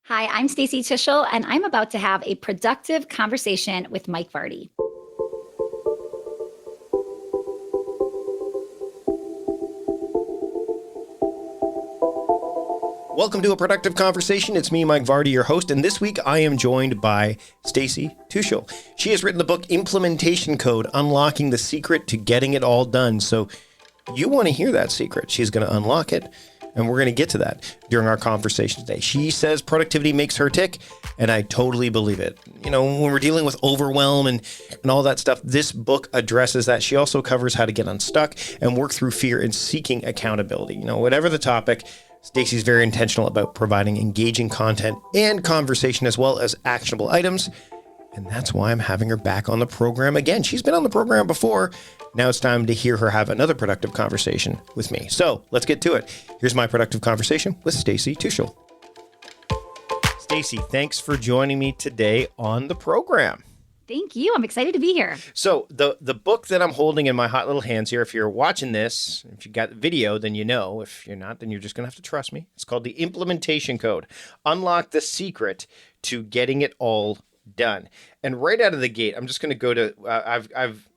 Hi, I'm Stacy Tuschl, and I'm about to have a productive conversation with Mike Vardy. Welcome to A Productive Conversation. It's me, Mike Vardy, your host, and this week I am joined by Stacy Tuschl. She has written the book Implementation Code: Unlocking the Secret to Getting It All Done. So you want to hear that secret. She's going to unlock it, and we're going to get to that during our conversation today. She says productivity makes her tick, and I totally believe it. You know, when we're dealing with overwhelm and all that stuff, this book addresses that. She also covers how to get unstuck and work through fear and seeking accountability. You know, whatever the topic, Stacy's very intentional about providing engaging content and conversation as well as actionable items. And that's why I'm having her back on the program again. She's been on the program before. Now it's time to hear her have another productive conversation with me. So let's get to it. Here's my productive conversation with Stacy Tuschl. Stacy, thanks for joining me today on the program. Thank you. I'm excited to be here. So the book that I'm holding in my hot little hands here, if you're watching this, if you got the video, then you know. If you're not, then you're just going to have to trust me. It's called The Implementation Code: Unlock the Secret to Getting It All Done. And right out of the gate, I'm just going to go to,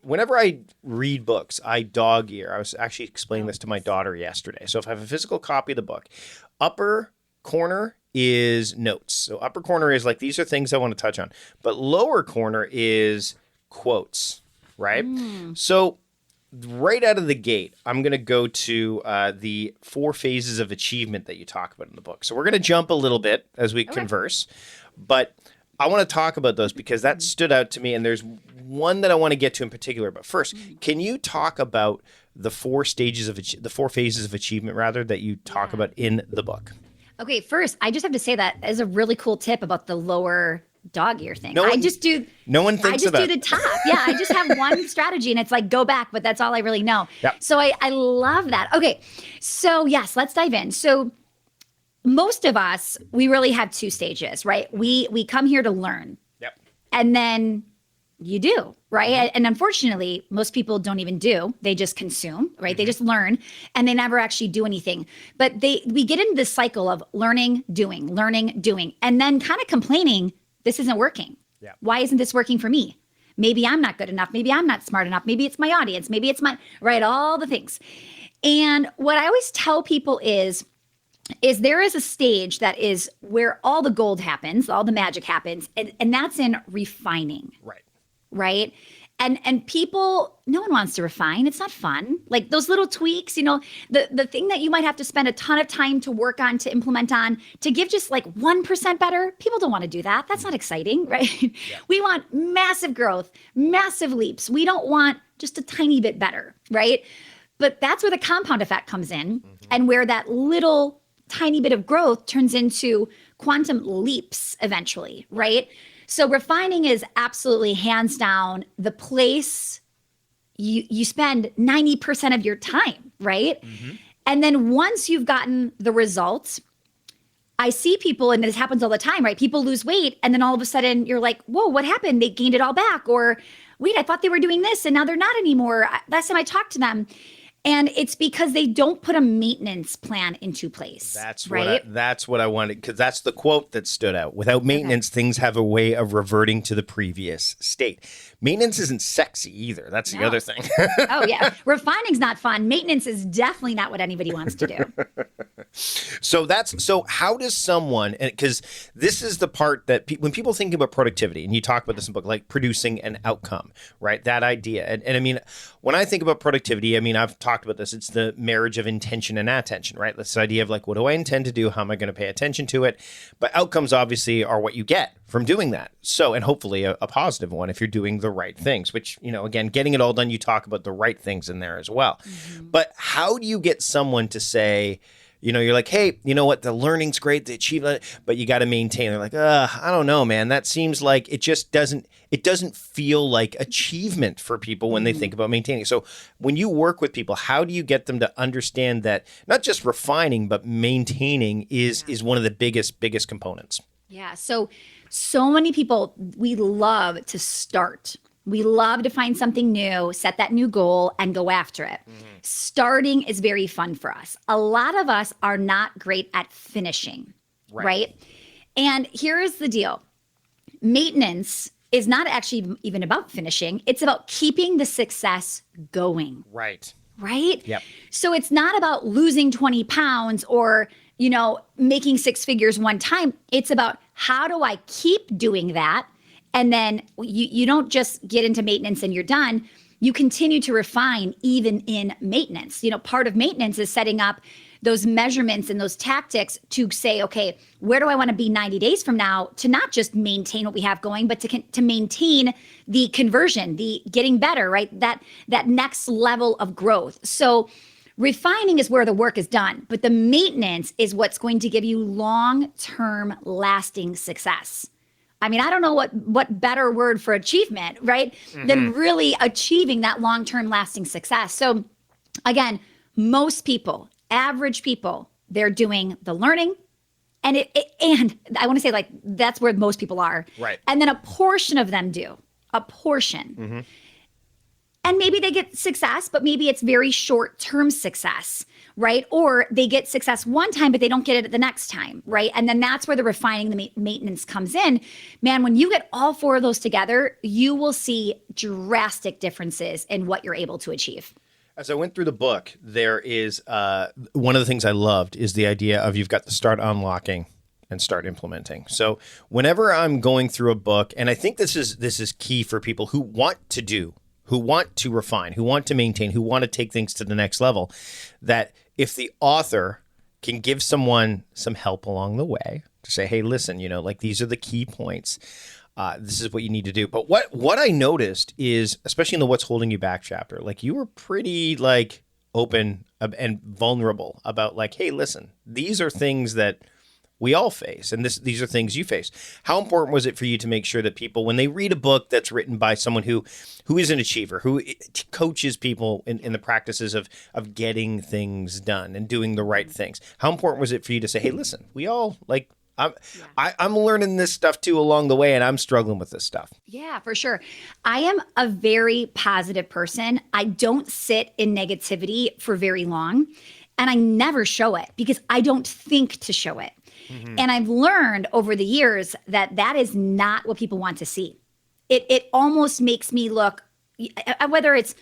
whenever I read books, I dog ear. I was actually explaining this to my daughter yesterday. So if I have a physical copy of the book, upper corner is notes. So upper corner is like, these are things I want to touch on. But lower corner is quotes, right? So right out of the gate, I'm going to go to the 4 phases of achievement that you talk about in the book. So we're going to jump a little bit as we converse, but I want to talk about those because that stood out to me. And there's one that I want to get to in particular. But first, can you talk about the 4 stages of the 4 phases of achievement, rather, that you talk about in the book? Okay, first, I just have to say that is a really cool tip about the lower dog ear thing. No one do the top. Yeah, I just have one strategy and it's like go back, but that's all I really know. Yep. So I love that. Okay, so yes, let's dive in. So most of us, we really have 2 stages, right? We come here to learn. Yep. And then you do, right? And unfortunately, most people don't even do. They just consume, right? They just learn and they never actually do anything. But we get into this cycle of learning, doing, and then kind of complaining, this isn't working. Yeah. Why isn't this working for me? Maybe I'm not good enough. Maybe I'm not smart enough. Maybe it's my audience. Maybe it's right? All the things. And what I always tell people is there is a stage that is where all the gold happens, all the magic happens, and that's in refining. Right. And people, no one wants to refine. It's not fun. Like those little tweaks, you know, the thing that you might have to spend a ton of time to work on, to implement on, to give just like 1% better. People don't want to do that. That's not exciting, right? Yeah. We want massive growth, massive leaps. We don't want just a tiny bit better, right? But that's where the compound effect comes in, and where that little tiny bit of growth turns into quantum leaps eventually, right? So refining is absolutely hands down the place you spend 90% of your time, right? And then once you've gotten the results, I see people, and this happens all the time, right? People lose weight, and then all of a sudden you're like, whoa, what happened? They gained it all back. Or wait, I thought they were doing this and now they're not anymore. Last time I talked to them. And it's because they don't put a maintenance plan into place. That's right. That's what I wanted, because that's the quote that stood out. Without maintenance, things have a way of reverting to the previous state. Maintenance isn't sexy either. That's the other thing. Oh, yeah. Refining's not fun. Maintenance is definitely not what anybody wants to do. So how does someone, because this is the part that when people think about productivity, and you talk about this in the book, like producing an outcome, right? That idea. And I mean, when I think about productivity, I mean, I've talked about this. It's the marriage of intention and attention, right? This idea of like, what do I intend to do? How am I going to pay attention to it? But outcomes obviously are what you get from doing that. So, and hopefully a positive one if you're doing the right things, which, you know, again, getting it all done, you talk about the right things in there as well. But how do you get someone to say, you know, you're like, hey, you know what? The learning's great, the achievement, but you got to maintain. They're like, I don't know, man. That seems like it doesn't feel like achievement for people when they think about maintaining. So when you work with people, how do you get them to understand that not just refining, but maintaining is one of the biggest components? Yeah. So many people, we love to start. We love to find something new, set that new goal, and go after it. Starting is very fun for us. A lot of us are not great at finishing, right? And here's the deal. Maintenance is not actually even about finishing. It's about keeping the success going. Right. Right? Yep. So it's not about losing 20 pounds or, making six figures one time. It's about how do I keep doing that? And then you don't just get into maintenance and you're done. You continue to refine even in maintenance. Part of maintenance is setting up those measurements and those tactics to say, okay, where do I want to be 90 days from now to not just maintain what we have going, but to maintain the conversion, the getting better, right? That next level of growth. So refining is where the work is done, but the maintenance is what's going to give you long-term lasting success. I mean, I don't know what better word for achievement, right? Than really achieving that long-term lasting success. So again, most people, average people, they're doing the learning and and I want to say like that's where most people are. Right. And then a portion of them do. A portion. And maybe they get success, but maybe it's very short-term success, right? Or they get success one time, but they don't get it the next time, right? And then that's where the refining, the maintenance comes in. Man, when you get all four of those together, you will see drastic differences in what you're able to achieve. As I went through the book, there is one of the things I loved is the idea of you've got to start unlocking and start implementing. So whenever I'm going through a book, and I think this is key for people who want to refine, who want to maintain, who want to take things to the next level, that if the author can give someone some help along the way to say, hey, listen, like these are the key points. This is what you need to do. But what I noticed is, especially in the What's Holding You Back chapter, like you were pretty like open and vulnerable about like, hey, listen, these are things that we all face, and these are things you face. How important was it for you to make sure that people, when they read a book that's written by someone who is an achiever, who coaches people in the practices of getting things done and doing the right things, how important was it for you to say, hey, listen, we all like, I'm learning this stuff too along the way, and I'm struggling with this stuff. Yeah, for sure. I am a very positive person. I don't sit in negativity for very long, and I never show it because I don't think to show it. And I've learned over the years that is not what people want to see. It almost makes me look, whether it's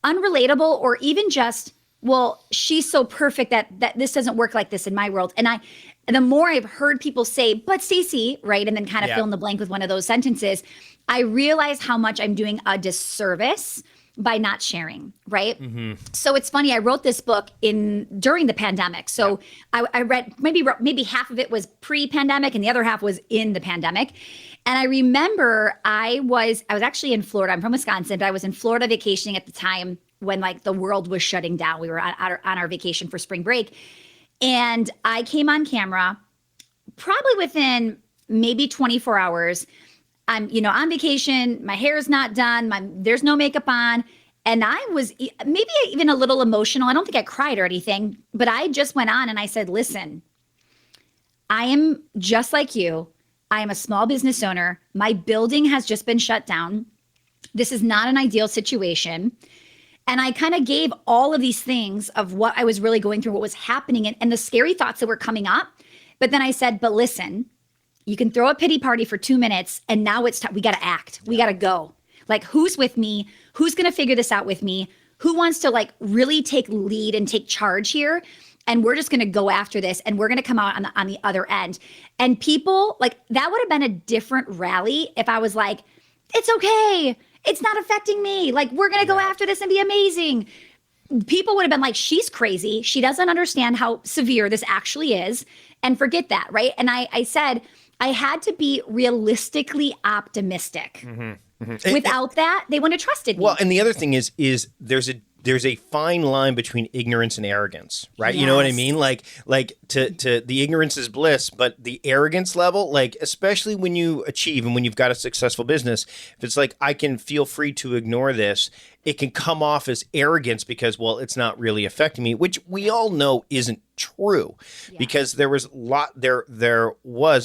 unrelatable or even just, well, she's so perfect that this doesn't work like this in my world. And the more I've heard people say, but Stacy, right? And then kind of fill in the blank with one of those sentences, I realize how much I'm doing a disservice by not sharing, right? So it's funny, I wrote this book during the pandemic. So I read maybe half of it was pre-pandemic and the other half was in the pandemic. And I remember I was actually in Florida. I'm from Wisconsin, but I was in Florida vacationing at the time when like the world was shutting down. We were on our vacation for spring break. And I came on camera probably within maybe 24 hours. I'm, on vacation, my hair is not done, there's no makeup on. And I was maybe even a little emotional. I don't think I cried or anything, but I just went on and I said, listen, I am just like you. I am a small business owner. My building has just been shut down. This is not an ideal situation. And I kind of gave all of these things of what I was really going through, what was happening, and the scary thoughts that were coming up. But then I said, but listen, you can throw a pity party for 2 minutes and now it's time. We got to act. We got to go. Like, who's with me? Who's going to figure this out with me? Who wants to like really take lead and take charge here? And we're just going to go after this and we're going to come out on the other end. And people like that would have been a different rally if I was like, it's okay. It's not affecting me. Like, we're going to go after this and be amazing. People would have been like, she's crazy. She doesn't understand how severe this actually is. And forget that, right? And I said, I had to be realistically optimistic. Without that, they wouldn't have trusted me. Well, and the other thing is there's a fine line between ignorance and arrogance, right? Yes. You know what I mean? Like to the ignorance is bliss, but the arrogance level, like especially when you achieve and when you've got a successful business, if it's like I can feel free to ignore this, it can come off as arrogance because, well, it's not really affecting me, which we all know isn't true because there was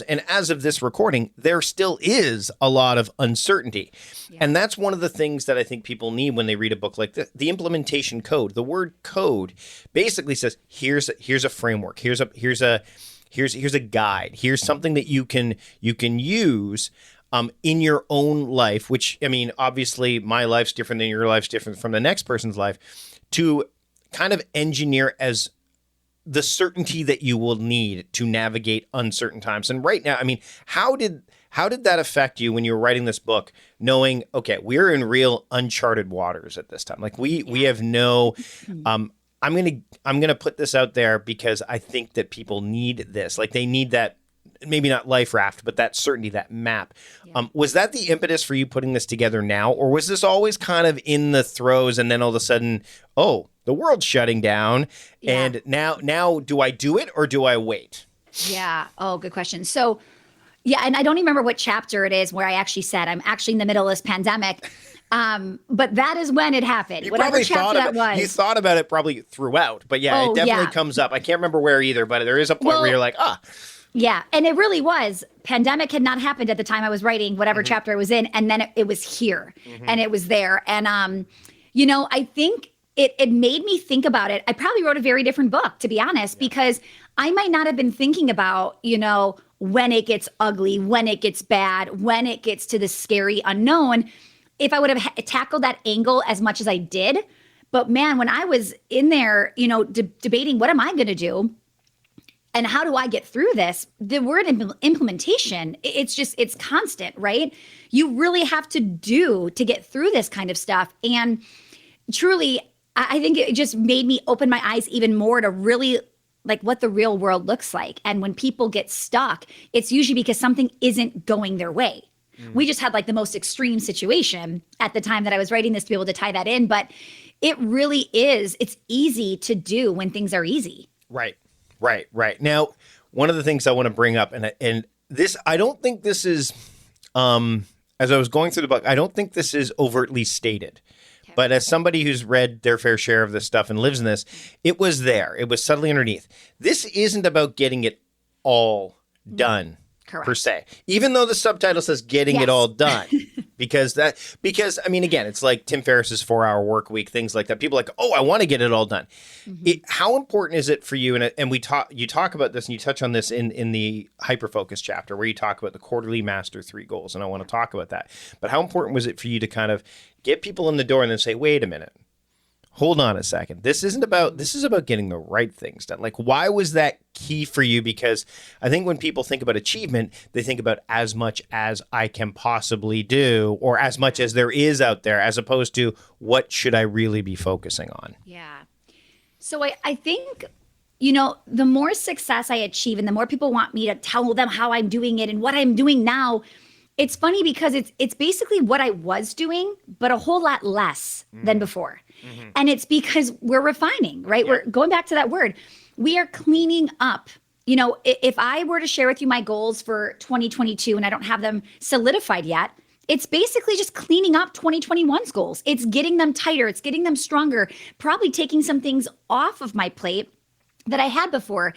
and as of this recording, there still is a lot of uncertainty. Yeah. And that's one of the things that I think people need when they read a book like this. The implementation code, the word code basically says, here's a framework. Here's a here's a guide. Here's something that you can use in your own life, which, I mean, obviously my life's different than your life's different from the next person's life, to kind of engineer as the certainty that you will need to navigate uncertain times. And right now, I mean, how did that affect you when you were writing this book, knowing, okay, we're in real uncharted waters at this time? Like we have no, I'm going to put this out there because I think that people need this. Like they need that, maybe not life raft, but that certainty, that map. Yeah. Was that the impetus for you putting this together now? Or was this always kind of in the throes and then all of a sudden, oh, the world's shutting down. Yeah. And now do I do it or do I wait? Yeah. Oh, good question. So yeah, and I don't even remember what chapter it is where I actually said I'm actually in the middle of this pandemic. But that is when it happened. Whatever chapter that was. You thought about it probably throughout, but yeah, it definitely comes up. I can't remember where either, but there is a point where you're like, Yeah. And it really was. Pandemic had not happened at the time I was writing whatever chapter I was in. And then it was here and it was there. And, I think it made me think about it. I probably wrote a very different book, to be honest, because I might not have been thinking about, when it gets ugly, when it gets bad, when it gets to the scary unknown, if I would have tackled that angle as much as I did. But man, when I was in there, debating what am I going to do? And how do I get through this? The word implementation, it's constant, right? You really have to do to get through this kind of stuff. And truly, I think it just made me open my eyes even more to really like what the real world looks like. And when people get stuck, it's usually because something isn't going their way. We just had like the most extreme situation at the time that I was writing this to be able to tie that in. But it really is, it's easy to do when things are easy. Right. Now, one of the things I want to bring up, and this, I don't think this is, as I was going through the book, I don't think this is overtly stated. Okay. But as somebody who's read their fair share of this stuff and lives in this, it was there. It was subtly underneath. This isn't about getting it all done. Correct. Per se, even though the subtitle says getting it all done, because I mean, again, it's like Tim Ferriss's 4-hour work week, things like that. People are like, oh, I want to get it all done. How important is it for you? And you talk about this and you touch on this in the hyperfocus chapter where you talk about the quarterly master 3 goals. And I want to talk about that. But how important was it for you to kind of get people in the door and then say, wait a minute, hold on a second. This is about getting the right things done. Like, why was that key for you? Because I think when people think about achievement, they think about as much as I can possibly do or as much as there is out there, as opposed to what should I really be focusing on? Yeah. So I think, the more success I achieve and the more people want me to tell them how I'm doing it and what I'm doing now, it's funny because it's basically what I was doing, but a whole lot less than before. And it's because we're refining, right? Yeah. We're going back to that word. We are cleaning up. If I were to share with you my goals for 2022 and I don't have them solidified yet, it's basically just cleaning up 2021's goals. It's getting them tighter. It's getting them stronger, probably taking some things off of my plate that I had before.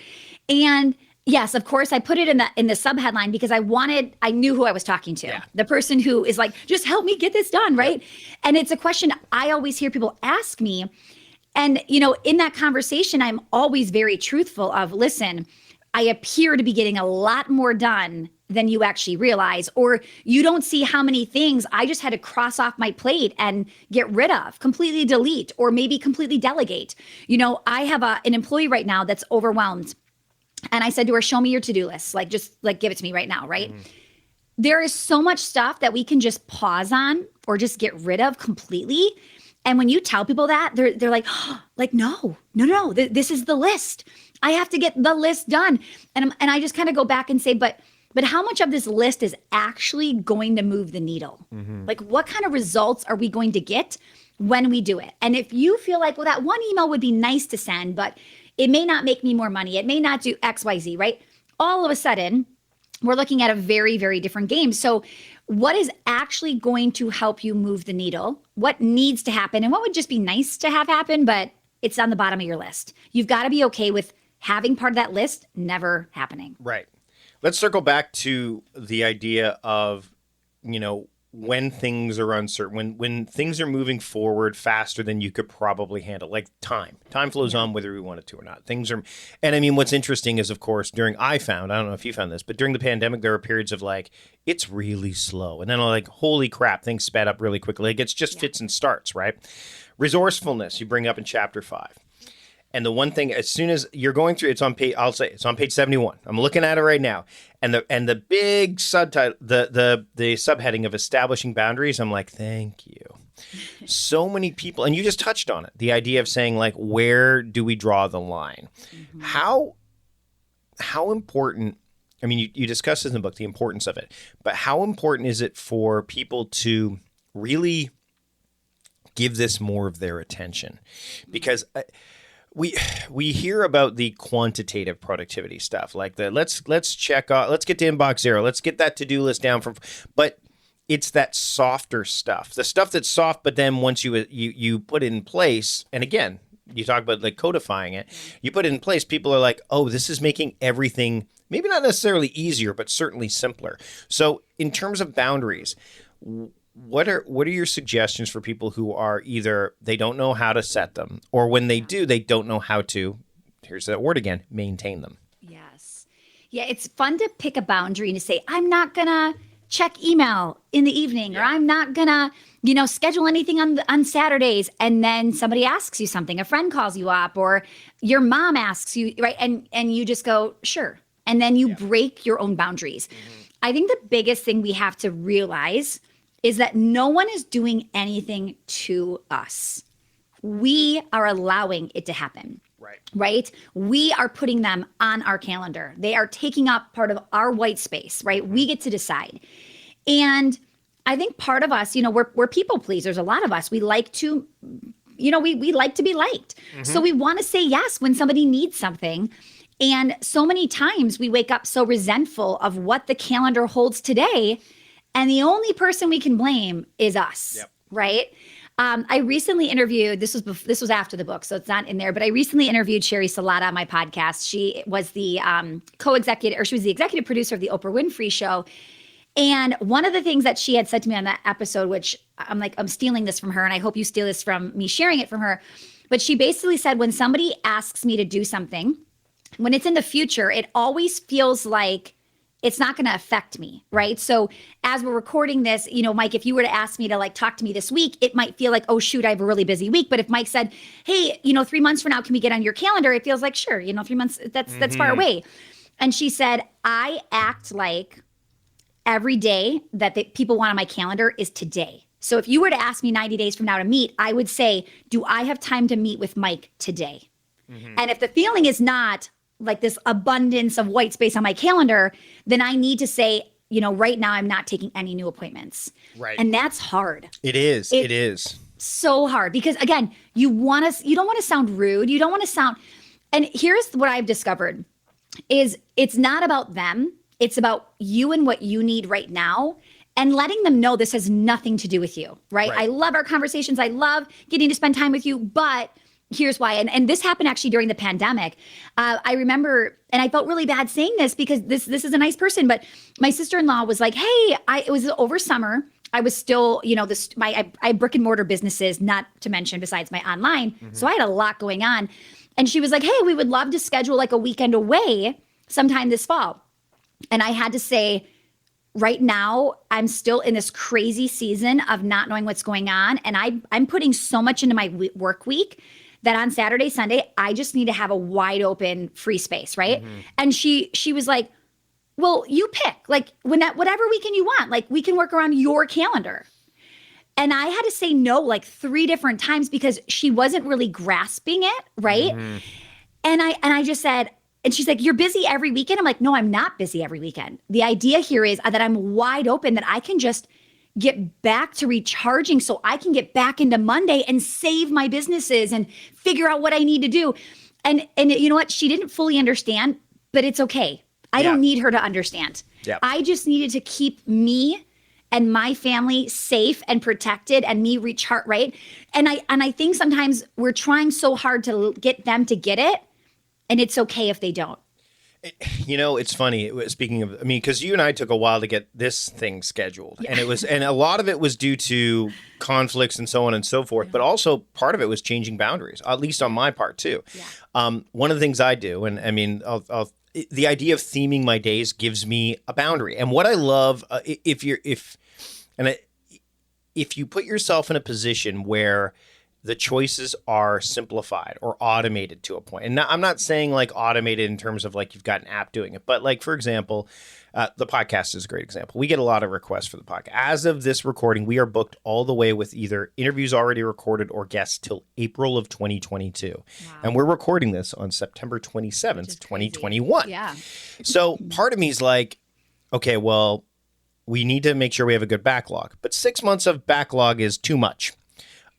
And yes, of course, I put it in the subheadline because I knew who I was talking to. Yeah. The person who is like, just help me get this done, right? Yeah. And it's a question I always hear people ask me. And, in that conversation, I'm always very truthful of, listen, I appear to be getting a lot more done than you actually realize, or you don't see how many things I just had to cross off my plate and get rid of, completely delete, or maybe completely delegate. I have an employee right now that's overwhelmed. And I said to her, show me your to-do list. Just give it to me right now, right? There is so much stuff that we can just pause on or just get rid of completely. And when you tell people that, they're like, oh, no, this is the list. I have to get the list done. And I just kind of go back and say, but how much of this list is actually going to move the needle? Like, what kind of results are we going to get when we do it? And if you feel like, well, that one email would be nice to send, but it may not make me more money. It may not do X, Y, Z, right? All of a sudden, we're looking at a very, very different game. So what is actually going to help you move the needle? What needs to happen? And what would just be nice to have happen, but it's on the bottom of your list. You've got to be okay with having part of that list never happening. Right. Let's circle back to the idea of, when things are uncertain, when things are moving forward faster than you could probably handle, like time flows on whether we want it to or not. Things are, and I mean, what's interesting is, of course, I don't know if you found this, but during the pandemic, there were periods of like, it's really slow. And then like, holy crap, things sped up really quickly. Like it's just fits and starts, right? Resourcefulness, you bring up in chapter 5. And the one thing, as soon as you're going through, it's on page 71. I'm looking at it right now. And the big subtitle, the subheading of establishing boundaries, I'm like, thank you. So many people, and you just touched on it, the idea of saying like, where do we draw the line? Mm-hmm. How important, I mean, you discuss this in the book, the importance of it, but how important is it for people to really give this more of their attention? Because we hear about the quantitative productivity stuff, like the let's check off, let's get to inbox 0, let's get that to-do list down but it's that softer stuff, the stuff that's soft, but then once you put it in place, and again, you talk about like codifying it, you put it in place, people are like, oh, this is making everything maybe not necessarily easier, but certainly simpler. So in terms of boundaries, what are your suggestions for people who are either they don't know how to set them, or when they do, they don't know how to, here's that word again, maintain them? Yes. Yeah, it's fun to pick a boundary and to say, I'm not going to check email in the evening, or I'm not going to, schedule anything on Saturdays. And then somebody asks you something, a friend calls you up, or your mom asks you, right? And you just go, sure. And then you break your own boundaries. Mm-hmm. I think the biggest thing we have to realize is that no one is doing anything to us. We are allowing it to happen. Right? We are putting them on our calendar. They are taking up part of our white space, right? We get to decide. And I think part of us, we're people pleasers. A lot of us, we like to, we like to be liked. Mm-hmm. So we want to say yes when somebody needs something. And so many times we wake up so resentful of what the calendar holds today. And the only person we can blame is us, right? I recently interviewed, this was after the book, so it's not in there, but I recently interviewed Sherry Salata on my podcast. She was the she was the executive producer of the Oprah Winfrey Show. And one of the things that she had said to me on that episode, which I'm like, I'm stealing this from her, and I hope you steal this from me sharing it from her. But she basically said, when somebody asks me to do something, when it's in the future, it always feels like it's not going to affect me, right? So as we're recording this, Mike, if you were to ask me to like talk to me this week, it might feel like, oh shoot, I have a really busy week. But if Mike said, hey, 3 months from now, can we get on your calendar? It feels like, sure, 3 months, that's far away. And she said, I act like every day that people want on my calendar is today. So if you were to ask me 90 days from now to meet, I would say, do I have time to meet with Mike today? Mm-hmm. And if the feeling is not like this abundance of white space on my calendar, then I need to say, right now I'm not taking any new appointments. Right. And that's hard. It is. It is so hard because again, you don't want to sound rude. You don't want to sound, and here's what I've discovered is it's not about them. It's about you and what you need right now, and letting them know this has nothing to do with you. Right. I love our conversations. I love getting to spend time with you, but here's why. And this happened actually during the pandemic. I remember, and I felt really bad saying this because this is a nice person, but my sister-in-law was like, hey, it was over summer. I was still, I have brick and mortar businesses, not to mention besides my online. Mm-hmm. So I had a lot going on. And she was like, hey, we would love to schedule like a weekend away sometime this fall. And I had to say, right now, I'm still in this crazy season of not knowing what's going on. And I'm putting so much into my work week that on Saturday, Sunday, I just need to have a wide open free space, right? Mm-hmm. And she was like, well, you pick, like whatever weekend you want, like we can work around your calendar. And I had to say no like 3 different times because she wasn't really grasping it, right? Mm-hmm. And I just said, and she's like, you're busy every weekend? I'm like, no, I'm not busy every weekend. The idea here is that I'm wide open, that I can just get back to recharging so I can get back into Monday and save my businesses and figure out what I need to do. And you know what? She didn't fully understand, but it's okay. I don't need her to understand. Yeah. I just needed to keep me and my family safe and protected and me recharge, right? And I think sometimes we're trying so hard to get them to get it, and it's okay if they don't. It's funny. Speaking of, I mean, because you and I took a while to get this thing scheduled, and and a lot of it was due to conflicts and so on and so forth. But also part of it was changing boundaries, at least on my part too. One of the things I do, and I mean, the idea of theming my days gives me a boundary. And what I love, if you put yourself in a position where the choices are simplified or automated to a point. And I'm not saying like automated in terms of like you've got an app doing it, but like, for example, the podcast is a great example. We get a lot of requests for the podcast. As of this recording, we are booked all the way with either interviews already recorded or guests till April of 2022. Wow. And we're recording this on September 27th, 2021. Yeah. So part of me is like, okay, well, we need to make sure we have a good backlog, but 6 months of backlog is too much.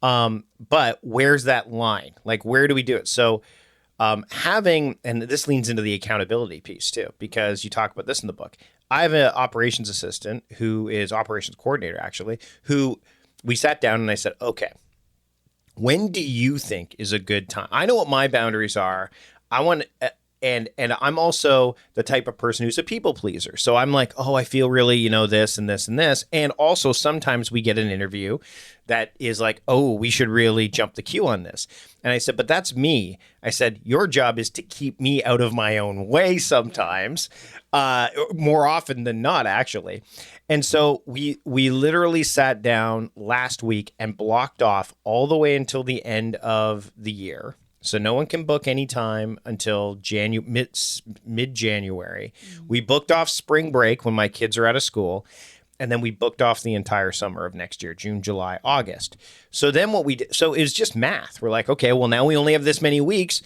But where's that line? Like, where do we do it? So, and this leans into the accountability piece too, because you talk about this in the book. I have an operations assistant who is operations coordinator, actually, who we sat down and I said, okay, when do you think is a good time? I know what my boundaries are. I want, and I'm also the type of person who's a people pleaser. So I'm like, oh, I feel really, this and this and this. And also sometimes we get an interview that is like, oh, we should really jump the queue on this. And I said, but that's me. I said, your job is to keep me out of my own way sometimes, more often than not, actually. And so we literally sat down last week and blocked off all the way until the end of the year. So no one can book any time until mid-January. We booked off spring break when my kids are out of school. And then we booked off the entire summer of next year, June, July, August. So then what we did, so it was just math. We're like, okay, well, now we only have this many weeks.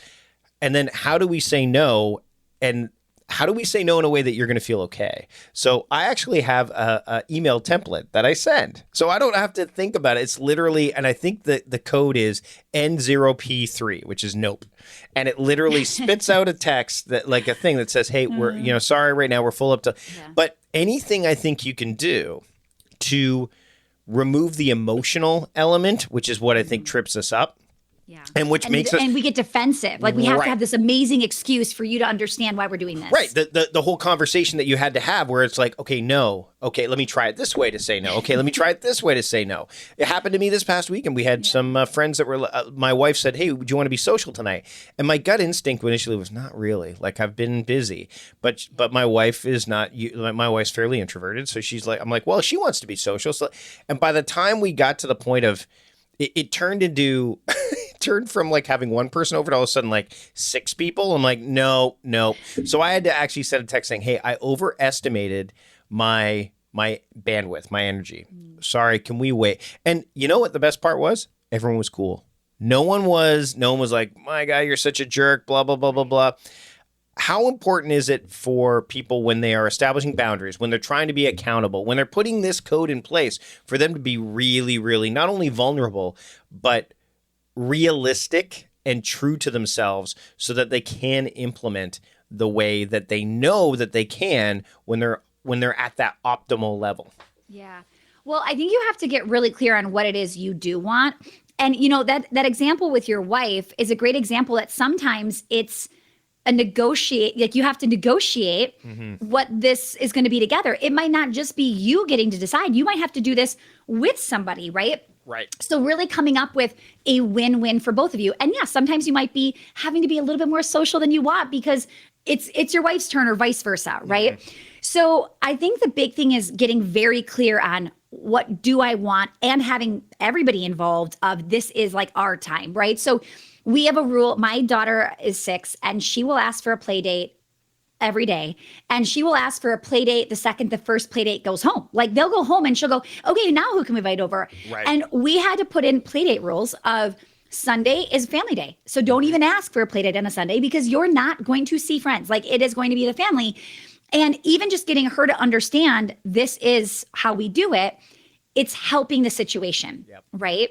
And then how do we say no? And how do we say no in a way that you're going to feel okay? So I actually have a email template that I send. So I don't have to think about it. It's literally, and I think that the code is N0P3, which is nope. And it literally spits out a text that like a thing that says, hey, we're, sorry, right now we're full up to, but anything I think you can do to remove the emotional element, which is what I think trips us up. Yeah. And which makes us, and we get defensive. Like we have to have this amazing excuse for you to understand why we're doing this. Right. The whole conversation that you had to have where it's like, okay, no. Okay, let me try it this way to say no. Okay, let me try it this way to say no. It happened to me this past week, and we had some friends that were, my wife said, hey, would you want to be social tonight? And my gut instinct initially was not really. Like, I've been busy. But my wife is not, my wife's fairly introverted. So she's like, I'm like, well, she wants to be social. So, and by the time we got to the point of, it turned into... turned from like having one person over to all of a sudden like 6 people. I'm like, no. So I had to actually send a text saying, hey, I overestimated my bandwidth, my energy. Sorry, can we wait? And you know what the best part was? Everyone was cool. No one was like, my God, you're such a jerk, blah, blah, blah, blah, blah. How important is it for people when they are establishing boundaries, when they're trying to be accountable, when they're putting this code in place for them to be really, really not only vulnerable, but realistic and true to themselves so that they can implement the way that they know that they can when they're at that optimal level. Yeah. Well, I think you have to get really clear on what it is you do want. And that example with your wife is a great example that sometimes it's like you have to negotiate what this is going to be together. It might not just be you getting to decide. You might have to do this with somebody, right? Right. So really coming up with a win-win for both of you. And yeah, sometimes you might be having to be a little bit more social than you want because it's your wife's turn or vice versa, right? Mm-hmm. So I think the big thing is getting very clear on what do I want and having everybody involved of this is like our time, right? So we have a rule. My daughter is 6 and she will ask for a play date every day. And she will ask for a play date the second the first play date goes home. Like they'll go home and she'll go, okay, now who can we invite over? Right. And we had to put in play date rules of Sunday is family day. So don't even ask for a play date on a Sunday because you're not going to see friends. Like it is going to be the family. And even just getting her to understand this is how we do it, it's helping the situation, right?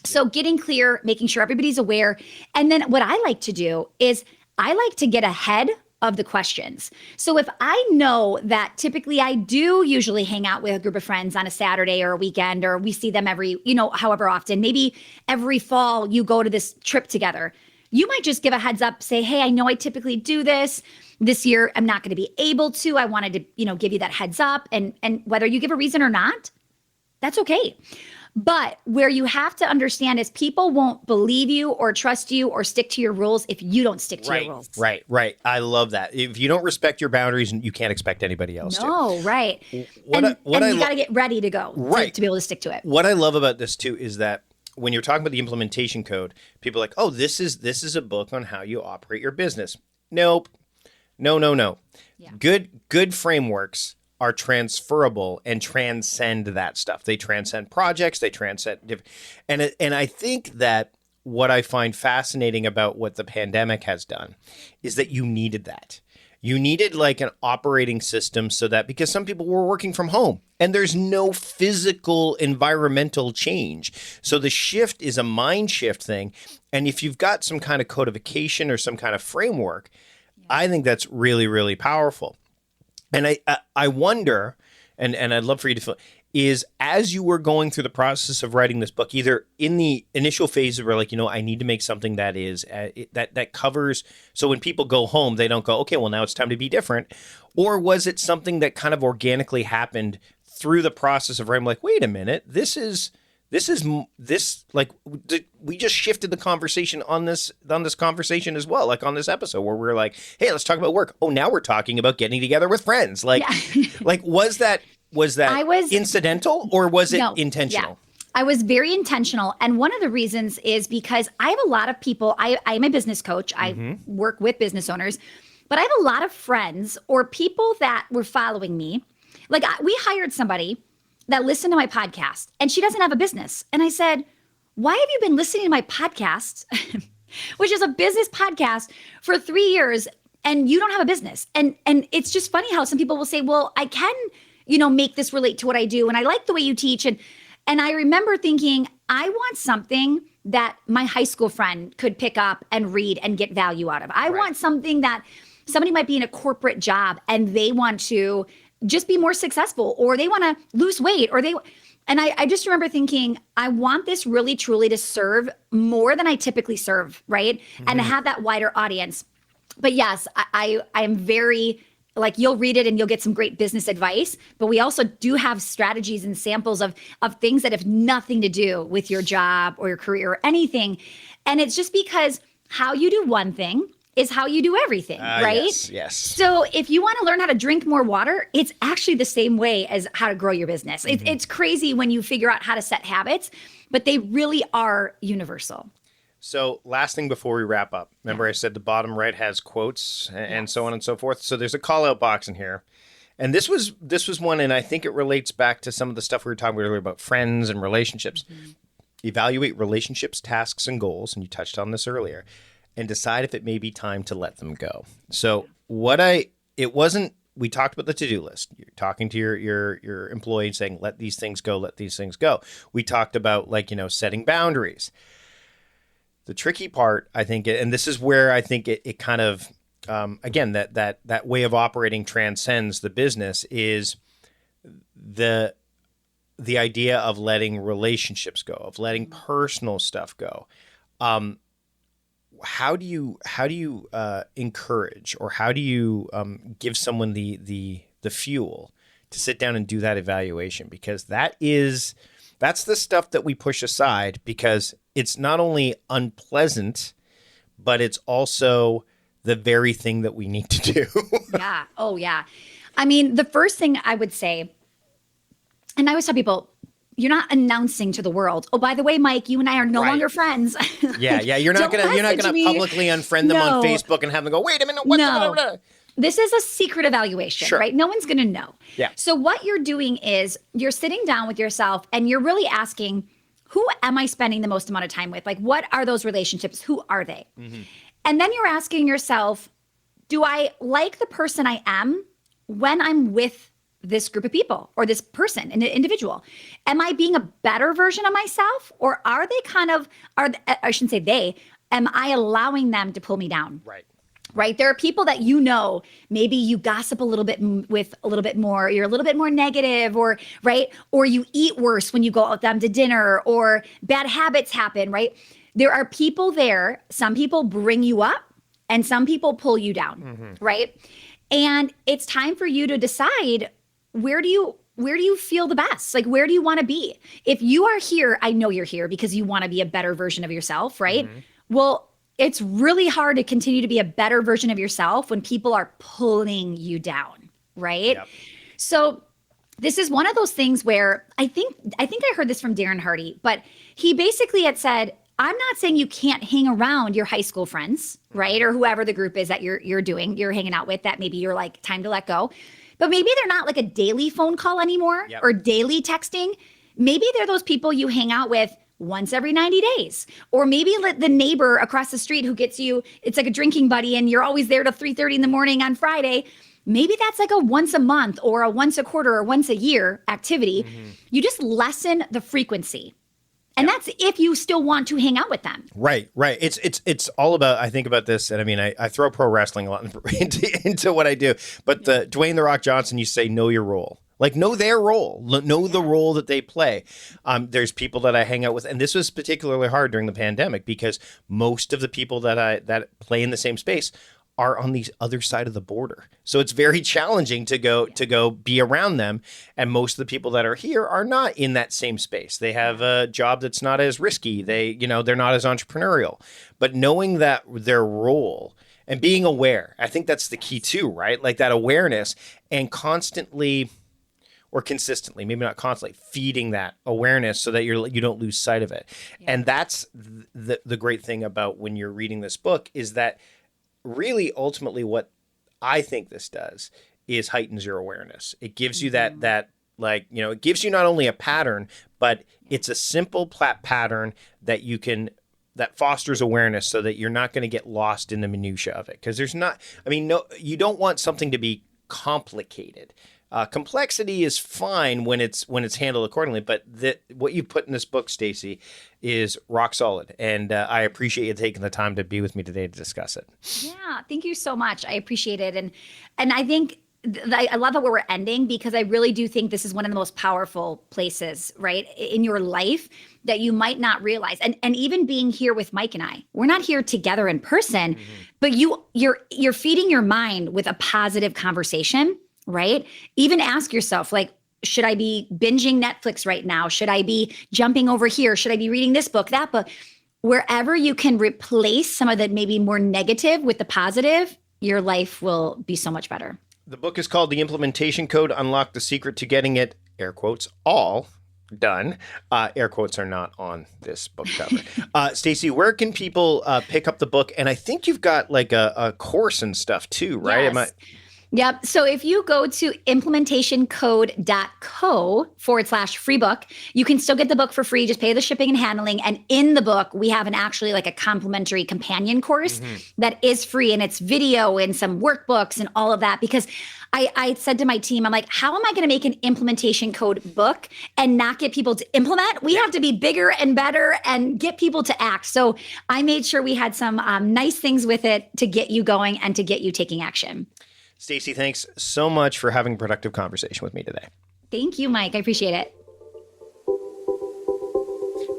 So getting clear, making sure everybody's aware. And then what I like to do is I like to get ahead of the questions. So if I know that typically I do usually hang out with a group of friends on a Saturday or a weekend, or we see them every, however often, maybe every fall you go to this trip together, you might just give a heads up, say, hey, I know I typically do this. this year I'm not going to be able to. I wanted to, give you that heads up. And whether you give a reason or not, that's okay. But where you have to understand is people won't believe you or trust you or stick to your rules if you don't stick to your rules. Right. I love that. If you don't respect your boundaries, you can't expect anybody else to. No, right. And you got to get ready to go to be able to stick to it. What I love about this too is that when you're talking about the implementation code, people are like, oh, this is a book on how you operate your business. Nope. No. Yeah. Good frameworks are transferable and transcend that stuff. They transcend projects, they transcend and I think that what I find fascinating about what the pandemic has done is that you needed that. You needed like an operating system so that, because some people were working from home and there's no physical environmental change. So the shift is a mind shift thing. And if you've got some kind of codification or some kind of framework, I think that's really, really powerful. And I wonder, and I'd love for you to feel, is as you were going through the process of writing this book, either in the initial phases where like, I need to make something that is that covers, so when people go home, they don't go, okay, well, now it's time to be different. Or was it something that kind of organically happened through the process of writing, like, wait a minute, this like we just shifted the conversation on this conversation as well, like on this episode where we're like, hey, let's talk about work. Oh, now we're talking about getting together with friends. Like, like was that incidental or was it intentional? Yeah. I was very intentional. And one of the reasons is because I have a lot of people, I'm a business coach. I work with business owners, but I have a lot of friends or people that were following me. Like we hired somebody that listened to my podcast and she doesn't have a business. And I said, why have you been listening to my podcast, which is a business podcast, for 3 years and you don't have a business? And it's just funny how some people will say, well, I can, make this relate to what I do. And I like the way you teach. And I remember thinking, I want something that my high school friend could pick up and read and get value out of. I want something that somebody might be in a corporate job and they want to just be more successful, or they want to lose weight, and I just remember thinking, I want this really truly to serve more than I typically serve, right? And to have that wider audience. But yes, I am very, like, you'll read it and you'll get some great business advice, but we also do have strategies and samples of things that have nothing to do with your job or your career or anything. And it's just because how you do one thing is how you do everything, right? Yes. So if you want to learn how to drink more water, it's actually the same way as how to grow your business. It's crazy when you figure out how to set habits, but they really are universal. So last thing before we wrap up, remember I said the bottom right has quotes and so on and so forth. So there's a call out box in here. And this was one, and I think it relates back to some of the stuff we were talking about earlier about friends and relationships. Evaluate relationships, tasks, and goals. And you touched on this earlier. And decide if it may be time to let them go. So we talked about the to-do list. You're talking to your employee saying, let these things go, let these things go. We talked about setting boundaries. The tricky part, I think, and this is where I think it kind of, again, that way of operating transcends the business, is the idea of letting relationships go, of letting personal stuff go. How do you encourage, or how do you give someone the fuel to sit down and do that evaluation? Because that's the stuff that we push aside, because it's not only unpleasant, but it's also the very thing that we need to do. Yeah. Oh, yeah. I mean, the first thing I would say, and I always tell people, you're not announcing to the world, oh, by the way, Mike, you and I are no longer friends. Yeah. You're not gonna publicly unfriend them on Facebook and have them go, wait a minute, what? No. This is a secret evaluation, right? No one's gonna know. Yeah. So what you're doing is you're sitting down with yourself and you're really asking, who am I spending the most amount of time with? Like, what are those relationships? Who are they? And then you're asking yourself, do I like the person I am when I'm with this group of people or this person, an individual? Am I being a better version of myself, or are they I shouldn't say they, am I allowing them to pull me down? Right. There are people that, maybe you gossip a little bit with a little bit more, you're a little bit more negative, or right. Or you eat worse when you go out with them to dinner, or bad habits happen, right? There are people there. Some people bring you up and some people pull you down, right? And it's time for you to decide, where do you feel the best? Like, where do you want to be? If you are here, I know you're here because you want to be a better version of yourself, right? Well, it's really hard to continue to be a better version of yourself when people are pulling you down, right? Yep. So this is one of those things where I think I heard this from Darren Hardy, but he basically had said, I'm not saying you can't hang around your high school friends, right? Or whoever the group is that you're hanging out with, that maybe you're like, time to let go. But maybe they're not like a daily phone call anymore or daily texting. Maybe they're those people you hang out with once every 90 days. Or maybe the neighbor across the street who gets you, it's like a drinking buddy and you're always there till 3:30 in the morning on Friday. Maybe that's like a once a month or a once a quarter or once a year activity. You just lessen the frequency. And that's if you still want to hang out with them. Right. It's all about, I think about this, and I mean, I throw pro wrestling a lot into what I do. But Dwayne "The Rock" Johnson, you say, know your role. Like, know their role, know the role that they play. There's people that I hang out with, and this was particularly hard during the pandemic because most of the people that play in the same space are on the other side of the border. So it's very challenging to go be around them. And most of the people that are here are not in that same space. They have a job that's not as risky. They're not as entrepreneurial. But knowing that their role and being aware, I think that's the key too, right? Like that awareness and constantly or consistently, maybe not constantly, feeding that awareness so that you don't lose sight of it. Yeah. And that's the great thing about when you're reading this book is that really, ultimately, what I think this does is heightens your awareness. It gives you that it gives you not only a pattern, but it's a simple pattern that that fosters awareness so that you're not going to get lost in the minutia of it. Because you don't want something to be complicated. Complexity is fine when it's handled accordingly, but what you put in this book, Stacy, is rock solid, and I appreciate you taking the time to be with me today to discuss it. Yeah, thank you so much. I appreciate it, and I think I love how we're ending because I really do think this is one of the most powerful places, right, in your life that you might not realize. And even being here with Mike and I, we're not here together in person, but you're feeding your mind with a positive conversation. Right? Even ask yourself, like, should I be binging Netflix right now? Should I be jumping over here? Should I be reading this book, that book? Wherever you can replace some of the maybe more negative with the positive, your life will be so much better. The book is called The Implementation Code, Unlock the Secret to Getting It, air quotes, all done. Air quotes are not on this book cover. Stacy, where can people pick up the book? And I think you've got like a course and stuff too, right? Yes. Yep. So if you go to implementationcode.co/free book, you can still get the book for free. Just pay the shipping and handling. And in the book, we have actually like a complimentary companion course that is free, and it's video and some workbooks and all of that. Because I said to my team, I'm like, how am I going to make an implementation code book and not get people to implement? We have to be bigger and better and get people to act. So I made sure we had some nice things with it to get you going and to get you taking action. Stacy, thanks so much for having a productive conversation with me today. Thank you, Mike. I appreciate it.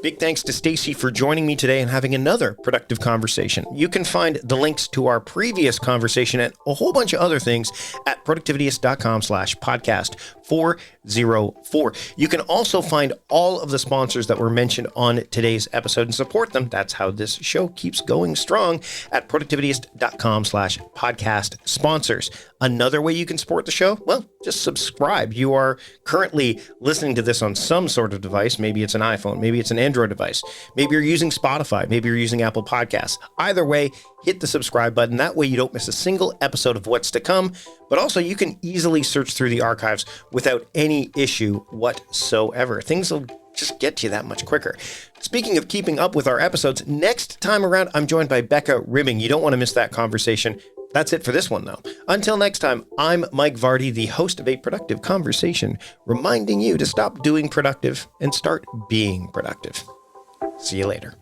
Big thanks to Stacy for joining me today and having another productive conversation. You can find the links to our previous conversation and a whole bunch of other things at productivityist.com/podcast 404. You can also find all of the sponsors that were mentioned on today's episode and support them. That's how this show keeps going strong at productivityist.com/podcast sponsors. Another way you can support the show, well, just subscribe. You are currently listening to this on some sort of device. Maybe it's an iPhone, maybe it's an Android device. Maybe you're using Spotify. Maybe you're using Apple Podcasts. Either way, hit the subscribe button. That way you don't miss a single episode of what's to come. But also you can easily search through the archives without any issue whatsoever. Things will just get to you that much quicker. Speaking of keeping up with our episodes, next time around, I'm joined by Becca Ribbing. You don't want to miss that conversation. That's it for this one, though. Until next time, I'm Mike Vardy, the host of A Productive Conversation, reminding you to stop doing productive and start being productive. See you later.